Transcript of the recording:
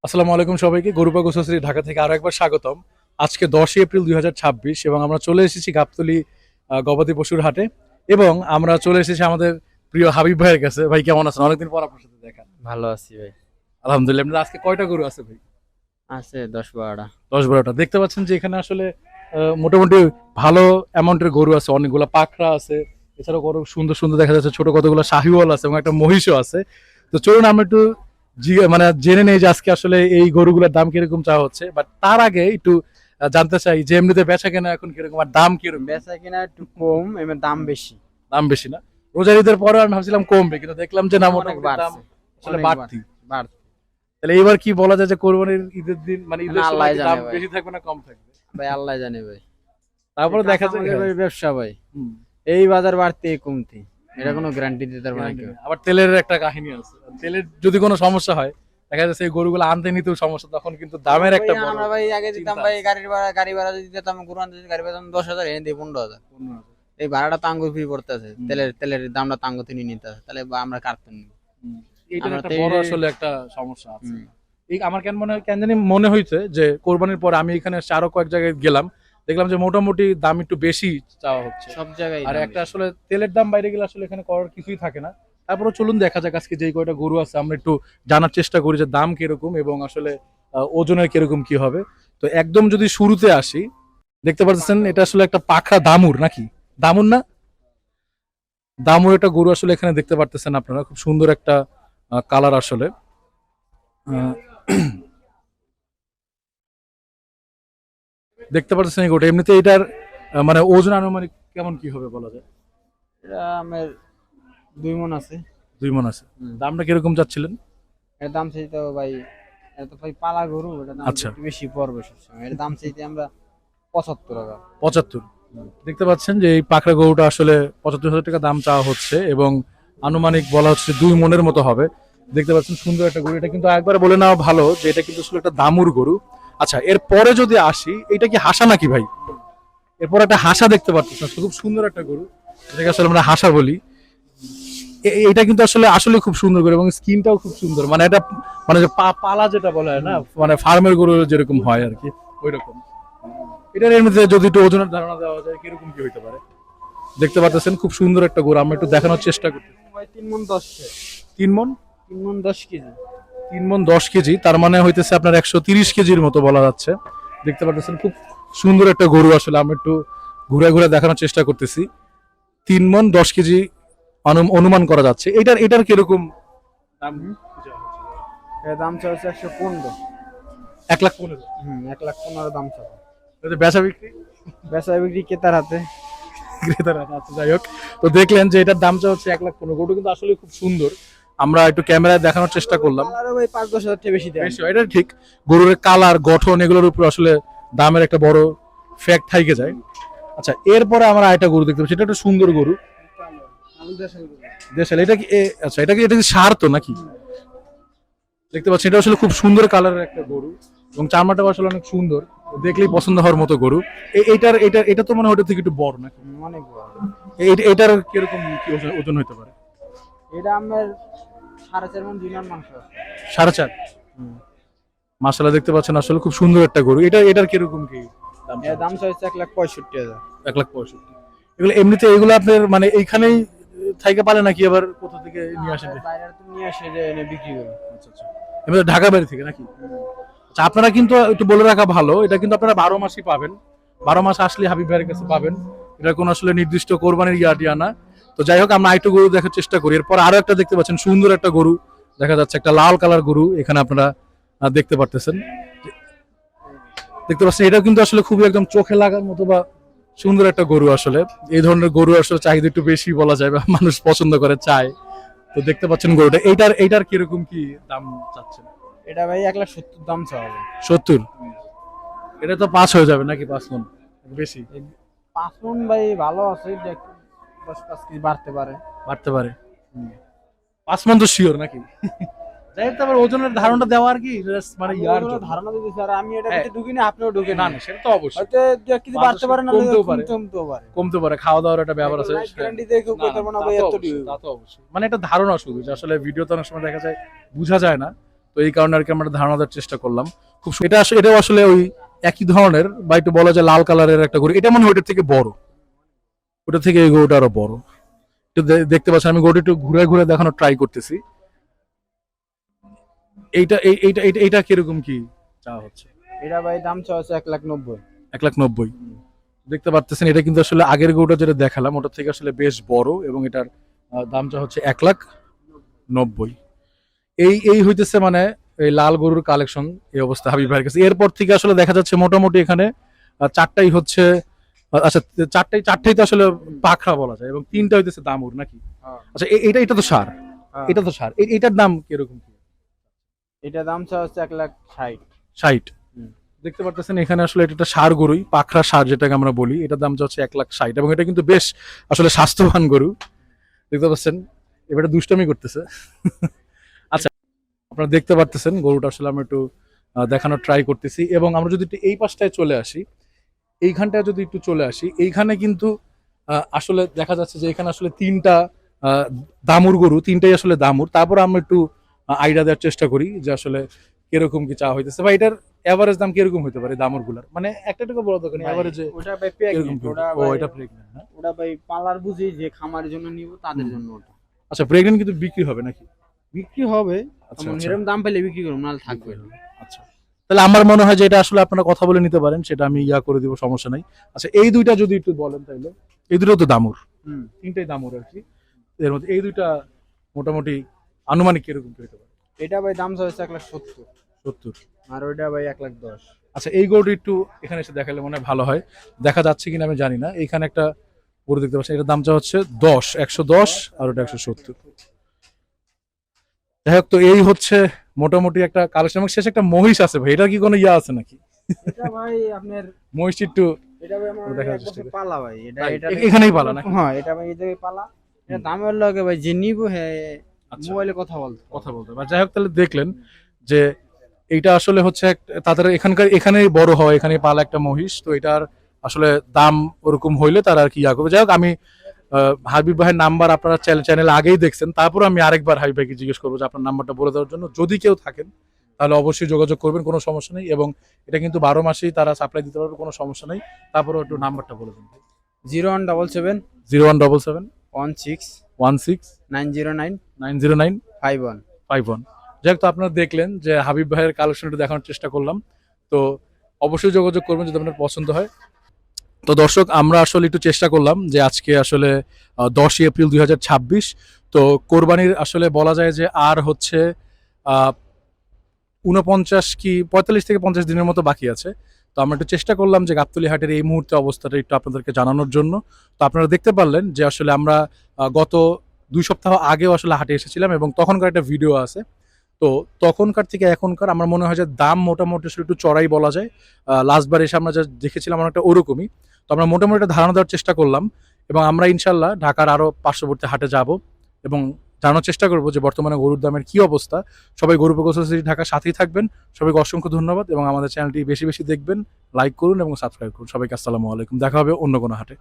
আসসালামু আলাইকুম সবাইকে। গরুপা গোছাশ্রী ঢাকা থেকে আরো একবার স্বাগতম। আজকে 10 এপ্রিল 2026 এবং আমরা চলে এসেছি গাবতলী গবাদি পশুর হাটে এবং আমরা চলে এসেছি আমাদের প্রিয় হাবিব ভাইয়ের কাছে। ভাই কেমন আছেন? অনেকদিন পর আপনার সাথে দেখা। ভালো আছি ভাই। আলহামদুলিল্লাহ। আপনার আজকে কয়টা গরু আছে ভাই? আছে 10-12টা। 10-12টা। দেখতে পাচ্ছেন যে এখানে আসলে মোটামুটি ভালো অ্যামাউন্টের গরু আছে, অনেকগুলো পাকড়া আছে, এছাড়াও গরু সুন্দর সুন্দর দেখা যাচ্ছে, ছোট কতগুলো শাহিওয়াল আছে এবং একটা মহিষও আছে। তো চলুন আমরা একটু মানে জেনে নেই যে আজকে আসলে এই গরুগুলোর দাম কিরকম চাওয়া হচ্ছে। বাট তার আগে একটু জানতে চাই যে এমনিতে বেচা কেনা এখন কিরকম আর দাম কিরকম? বেচা কিনা একটু কম, এমনি দাম বেশি। দাম বেশি না? রোজার ঈদের পরে আমি ভাবছিলাম কমবে, কিন্তু দেখলাম যে না, অনেক মোটামুটি দাম বাড়ছে, আসলে অনেক বাড়তি। বাড়ছে। তাহলে এবার কি বলা যায় যে কোরবানির ঈদের দিন মানে ঈদের না, সময় আল্লাহই কি জানে দাম ভাই। বেশি থাকবে না কম থাকবে? ভাই আল্লাহ জানে ভাই। তারপরে এটা দেখা যায়। আমাদের ভাই ব্যবসা ভাই। হুম। এই বাজার বাড়তে এই কমতি। এটা কোনো গ্যারান্টি দিতে পারবে না কেউ। আবার তেলের একটা কাহিনী আছে। তেলের যদি কোনো সমস্যা হয়, দেখা যাচ্ছে এই গরুগুলো আনতে নিতেও সমস্যা, তখন কিন্তু দামের একটা ভাই বড় আমরা ভাই আগে দিতাম চিন্তা ভাই আছে। গাড়ি ভাড়া যদি দিতাম, কুরবান যদি গাড়ি ভাড়া 10,000 এনে দিই 15,000। এই ভাড়াটা তো আঙ্গুর ফ্রি পড়তেছে, হুম। তেলের দামটা তো আঙ্গুর তিনি নিতে আছে, তাহলে আমরা কাটতাম না। হুম। এইটার আমরা একটা তো বড় এই- আসলে একটা সমস্যা আছে। হুম। এই আমার কেন জানি মনে হয়েছে যে কোরবানির পর আমি এখানে আরো কয়েক জায়গায় গেলাম, দেখলাম যে মোটামুটি দাম একটু বেশি চাওয়া হচ্ছে। সব জায়গায় আর দাম একটা বেশি। আসলে তেলের দাম বাইরে গেলে আসলে এখানে করার কিছুই থাকে না। তারপরে চলুন দেখা যাক আজকে যেই কয়টা গরু আছে আমরা একটু জানার চেষ্টা করি যে দাম কিরকম এবং আসলে ওজনের কিরকম কি হবে। তো একদম যদি শুরুতে আসি, দেখতে পাচ্ছেন এটা আসলে একটা পাখা দামুর নাকি? দামুর না? দামুর একটা গরু আসলে এখানে দেখতে পারতেছেন আপনারা, খুব সুন্দর একটা কালার আসলে। আহ, দেখতে পাচ্ছেন এই গরুটা, এমনিতে এটার মানে ওজন আনুমানিক কেমন কি হবে বলা যায়? এটা আমার 2 মণ আছে। 2 মণ আছে। হুম। দামটা কিরকম চাচ্ছিলেন? এর দাম চাইতে ভাই, এটা তো ভাই পালা গরু, এটা দাম আচ্ছা। একটু বেশি পড়বে সবসময়। এর দাম চাইতে আমরা 75 টাকা। 75। দেখতে পাচ্ছেন যে এই পাকড়া গরুটা আসলে 75,000 টাকা দাম চাওয়া হচ্ছে এবং আনুমানিক বলা হচ্ছে 2 মণের মতো হবে। দেখতে পাচ্ছেন সুন্দর একটা গরু। এটা কিন্তু একবার বলে নেওয়া ভালো যে এটা কিন্তু আসলে একটা দামুর গরু। আচ্ছা, এরপরে যদি আসি, এটা কি হাসা নাকি ভাই? এরপর একটা হাসা দেখতে পাচ্ছেন, খুব সুন্দর একটা গরু, যেটাকে আসলে আমরা হাসা বলি। এটা কিন্তু আসলে আসলে খুব সুন্দর গরু এবং স্কিনটাও খুব সুন্দর, মানে এটা মানে যে পালা যেটা বলা হয় না, মানে ফার্মের গরু যেরকম হয় আর কি, ওই রকম। এটার এমনিতে যদি একটু ওজনের ধারণা দেওয়া যায় কিরকম কি হইতে পারে? দেখতে পাচ্ছেন খুব সুন্দর একটা গরু, আমরা একটু দেখানোর চেষ্টা করি। ভাই 3 মণ 10 3 মণ। 3 মণ 10 কেজি। 3 মণ 10 কেজি, তার মানে হইতেছে আপনার 130 কেজির মতো বলা যাচ্ছে। দেখতে পাচ্ছেন খুব সুন্দর একটা গরু, আসলে আমরা একটু ঘুরে ঘুরে দেখানোর চেষ্টা করতেছি। 3 মণ 10 কেজি অনুমান করা যাচ্ছে। এটার এটার কিরকম দাম? এর দাম চাইছে 115। 1,15,000। 1,15,000 দাম চাই। বেচা বিক্রি বেচা বিক্রি ক্রেতার হাতে। ক্রেতারা আছে, যাই হোক। তো দেখলেন যে এটার দামটা হচ্ছে 1,15,000। গরুটা কিন্তু আসলে খুব সুন্দর, আমরা একটু ক্যামেরায় দেখানোর চেষ্টা করলাম। আরো ভাই 5-10 হাজার টাকা বেশি দেয়। বেশি হয়, এটা ঠিক। গরুর কালার গঠন এগুলোর উপর আসলে দামের একটা বড় ফ্যাক্ট থেকে যায়। আচ্ছা, এরপরে আমরা আরেকটা গরু দেখতে পাচ্ছি, এটা একটা সুন্দর গরু। দেশাল। এটা কি আচ্ছা, এটা কি সার তো নাকি? দেখতে পাচ্ছি এটা আসলে খুব সুন্দর কালারের একটা গরু এবং চামড়াটাও আসলে অনেক সুন্দর, দেখলেই পছন্দ হওয়ার মতো গরু। এটা তো মনে হয় ওটা থেকে একটু বড় নাকি? অনেক বড়। এটার কিরকম কি ওজন হতে পারে? এটা আমার 4.5 মণ দিনার মাংস আছে। 4.5। মাশাআল্লাহ, দেখতে পাচ্ছেন আসলে খুব সুন্দর একটা গরু। এটার কিরকম কি দাম? এর দাম চাইছে 1,65,000। 1,65,000। এগুলো এমনিতে এগুলো আপনার মানে এইখানেই থাইকে পালে নাকি আবার কোথা থেকে নিয়ে আসেন? বাইরে তো নিয়ে আসে যে এনে বিক্রি করে। আচ্ছা আচ্ছা। এমনি ঢাকা বাইরে থেকে নাকি? আচ্ছা, আপনারা কিন্তু একটু বলে রাখা ভালো, এটা কিন্তু আপনারা 12 মাসই পাবেন। 12 মাস আসলে হাবিব ভাইয়ের কাছে পাবেন। এটা কোনো আসলে নির্দিষ্ট কোরবানির ইয়াটিয়া না। তো যাই হোক, আমরা আরেকটু গরু দেখার চেষ্টা করি। এরপর আরো একটা দেখতে পাচ্ছেন সুন্দর একটা গরু দেখা যাচ্ছে, একটা লাল কালার গরু এখানে আপনারা দেখতে পারতেছেন। দেখতে পাচ্ছেন এটাও কিন্তু আসলে খুবই একদম চোখে লাগার মতো বা সুন্দর একটা গরু আসলে। এই ধরনের গরু আসলে চাহিদা একটু বেশি বলা যায়, বা মানুষ পছন্দ করে, চায়। তো দেখতে পাচ্ছেন গরুটা, এইটার কিরকম কি দাম চাচ্ছেন? এটা ভাই 1,70,000 দাম চাওয়া। 70। এটা তো 5 হয়ে যাবে নাকি? 5 মণ বেশি 5 মণ ভাই ভালো আছে, যে 10-5 কেজি বাড়তে পারে। বাড়তে পারে। 5 মণ তো শিওর নাকি? যাই হোক, তারপর ওজনের ধারণা দেওয়া আর কি, just মানে ইয়ার ওগুলো জন্য। ধারণা দিতে স্যার, আমি এটা হ্যাঁ। ভিতরে ঢুকি না, আপনিও ঢুকে না না। না, সেটা তো অবশ্যই। হয়তো 2 কেজি বাড়তে পারে, না কমতেও পারে। কমতেও পারে। কমতে পারে, খাওয়া দাওয়ার একটা ব্যাপার আছে। গ্যারান্টি দিয়ে কেউ না, কইতে পারবো না তা ভাই তো এত অবশ্যই, তা তো অবশ্যই। মানে এটা ধারণা শুধু, যে আসলে ভিডিওতে অনেক সময় দেখা যায় বোঝা যায় না। তো তো এই কারণে আর কি আমরা ধারণা দেওয়ার চেষ্টা করলাম। এটাও আসলে ওই একই ধরনের বা একটু বলা যায় লাল কালারের একটা গরু। এটা মনে হয় ওটার থেকে বড়, ওটা থেকে এই গরুটা আরো বড়। একটু দেখতে পাচ্ছেন, আমি গরুটা একটু ঘুরে ঘুরে দেখানোর ট্রাই করতেছি। এইটা কিরকম কি চাওয়া হচ্ছে? এটা ভাই দাম চাওয়া হচ্ছে 1,90,000। 1,90,000। দেখতে পারতেছেন এটা কিন্তু আসলে আগের গরুটা যেটা দেখালাম ওটার থেকে আসলে বেশ বড়, এবং এটার দামটা হচ্ছে 1,90,000। এই এই হইতেছে মানে এই লাল গরুর কালেকশন এই অবস্থা হাবিব ভাইয়ের কাছে। এরপর থেকে আসলে দেখা যাচ্ছে মোটামুটি এখানে চারটাই হচ্ছে আচ্ছা চারটাই তো আসলে পাখরা বলা যায়, এবং তিনটা হইতেছে দামুর নাকি? আচ্ছা এটা এটা তো সার, এটা তো সার। এটার দাম কিরকম কি? এটা দাম চাওয়া হচ্ছে 1,60,000। 60। দেখতে পারতেছেন এখানে আসলে এটা একটা ষাঁড় গরুই, পাখরা ষাঁড় যেটাকে আমরা বলি, এটার দাম হচ্ছে 1,60,000, এবং এটা কিন্তু বেশ আসলে স্বাস্থ্যবান গরু। দেখতে পাচ্ছেন এবারে দুষ্টামি করতেছে। আচ্ছা, আপনারা দেখতে পারতেছেন গরুটা আসলে আমরা একটু দেখানোর ট্রাই করতেছি, এবং আমরা যদি একটু এই পাশটায় চলে আসি, এইখানটায় যদি একটু চলে আসি, এইখানে কিন্তু আসলে দেখা যাচ্ছে যে এখানে আসলে তিনটা আহ, দামুর গরু, তিনটাই আসলে দামুর। তারপর আমরা একটু আইডিয়া দেওয়ার চেষ্টা করি যে আসলে কিরকম কি চা হইতেছে, বা এটার এভারেজ দাম কিরকম হতে পারে দামুর গুলার, মানে একটা টাকা বড় দোকানে এভারেজে ওটা ভাই কিরকম প্রেগনেন্ট। কি ওটা হতে- ও ভাই এটা প্রেগন্যান্ট, হ্যাঁ? ওটা ভাই পালার বুঝি যে খামারের জন্য নিব তাদের জন্য ওটা আচ্ছা, প্রেগন্যান্ট কিন্তু বিক্রি হবে নাকি? বিক্রি হবে। আচ্ছা তেমন আচ্ছা এরকম দাম পেলে বিক্রি করবো, নাহলে থাকবে না। আচ্ছা, তাহলে আমার মনে হয় যে এটা আসলে আপনারা কথা বলে নিতে পারেন, সেটা আমি ইয়া করে দিব, সমস্যা নাই। আচ্ছা, এই দুইটা যদি একটু বলেন তাহলে। এই দুটো তো দামুর, তিনটাই দামুর আর কি। এর মধ্যে এই দুইটা মোটামুটি আনুমানিক কিরকম কি হতে পারে? এটা ভাই দাম চাওয়া হচ্ছে 1,70,000। 70। আর ওইটা ভাই 1,10,000। আচ্ছা, এই গরুটি একটু এখানে এসে দেখালে মনে হয় ভালো হয়। দেখা যাচ্ছে কিনা আমি জানি না। এইখানে একটা গরু দেখতে পাচ্ছি, এটার দামটা হচ্ছে 110, আর ওটা 170। যাই হোক, তো এই হচ্ছে মোটামুটি একটা কালেকশন, এবং শেষে একটা মহিষ আছে ভাই, এটা কি কোনো ইয়া আছে নাকি? এটা ভাই আপনার মহিষটি একটু এটা ভাই আমার দেখা এক যাচ্ছে বছর পালা ভাই। এটা তাই? এটা এখানেই পালা নাকি? হ্যাঁ, এটা ভাই এই জায়গায় পালা। এটা দামের লাগে ভাই যে নিব হ্যাঁ আচ্ছা, মোবাইলে কথা বলতে কথা বলতে হবে। যাই হোক, তাহলে দেখলেন যে এইটা আসলে হচ্ছে তাদের এখানেই বড় হয়, এখানেই পালা একটা মহিষ। তো এটার আসলে দাম ওরকম হইলে তারা আর কি ইয়া করবে। যাই হোক, আমি হাবিব ভাইয়ের নাম্বার আপনারা চ্যানেলে আগেই দেখছেন, তারপর আমি আরেকবার হাবিব ভাইকে জিজ্ঞেস করবো যে আপনার নাম্বারটা বলে দেওয়ার জন্য। যদি কেউ থাকেন তাহলে অবশ্যই যোগাযোগ করবেন, কোনো সমস্যা নেই, এবং এটা কিন্তু 12 মাসেই তারা সাপ্লাই দিতে পারবে, কোনো সমস্যা নেই। তারপরে একটু নাম্বারটা বলে দেন। 0177 0177 16 16 909 909 51। 51। যাই হোক, তো আপনারা দেখলেন যে হাবিব ভাইয়ের কালেকশনটা দেখানোর চেষ্টা করলাম। তো অবশ্যই যোগাযোগ করবেন যদি আপনার পছন্দ হয়। তো দর্শক, আমরা আসলে একটু চেষ্টা করলাম যে আজকে আসলে 10ই এপ্রিল 2026, তো কোরবানির আসলে বলা যায় যে আর হচ্ছে 49 কি 45 থেকে 50 দিনের মতো বাকি আছে। তো আমরা একটু চেষ্টা করলাম যে গাবতলী হাটের এই মুহূর্তে অবস্থাটা একটু আপনাদেরকে জানানোর জন্য। তো আপনারা দেখতে পারলেন যে আসলে আমরা গত 2 সপ্তাহ আগেও আসলে হাটে এসেছিলাম, এবং তখনকার একটা ভিডিও আছে। তো তখনকার থেকে এখনকার আমার মনে হয় যে দাম মোটামুটি আসলে একটু চড়াই বলা যায়। লাস্টবার এসে আমরা যা দেখেছিলাম অনেকটা ওরকমই। তো আমরা মোটামুটি একটা ধারণা দেওয়ার চেষ্টা করলাম, এবং আমরা ইনশাল্লাহ ঢাকার আরো পার্শ্ববর্তী হাটে যাব, এবং জানার চেষ্টা করবো যে বর্তমানে গরুর দামের কি অবস্থা। সবাই গরু প্রকৌশল সোসাইটি ঢাকার সাথেই থাকবেন। সবাইকে অসংখ্য ধন্যবাদ, এবং আমাদের চ্যানেলটি বেশি বেশি দেখবেন, লাইক করুন এবং সাবস্ক্রাইব করুন। সবাইকে আসসালামু আলাইকুম, দেখা হবে অন্য কোনো হাটে।